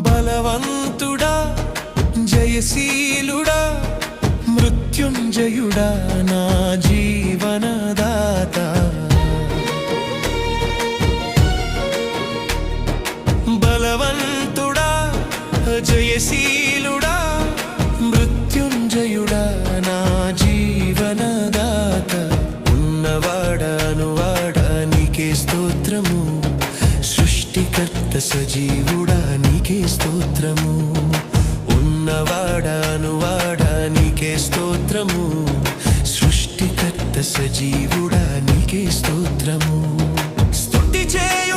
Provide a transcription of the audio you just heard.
బలవంతుడా జయశీలుడా మృత్యుంజయుడా నా జీవనదాత బలవంతుడా జయశీలుడా మృత్యుంజయుడా నా జీవనదాత ఉన్నవాడా నీకే స్తోత్రము సృష్టికర్త సజీవుడా నీకే స్తోత్రము ఉన్నవాడా నీకే స్తోత్రము సృష్టికర్త సజీవుడా నీకే స్తోత్రము స్తుతి చేయ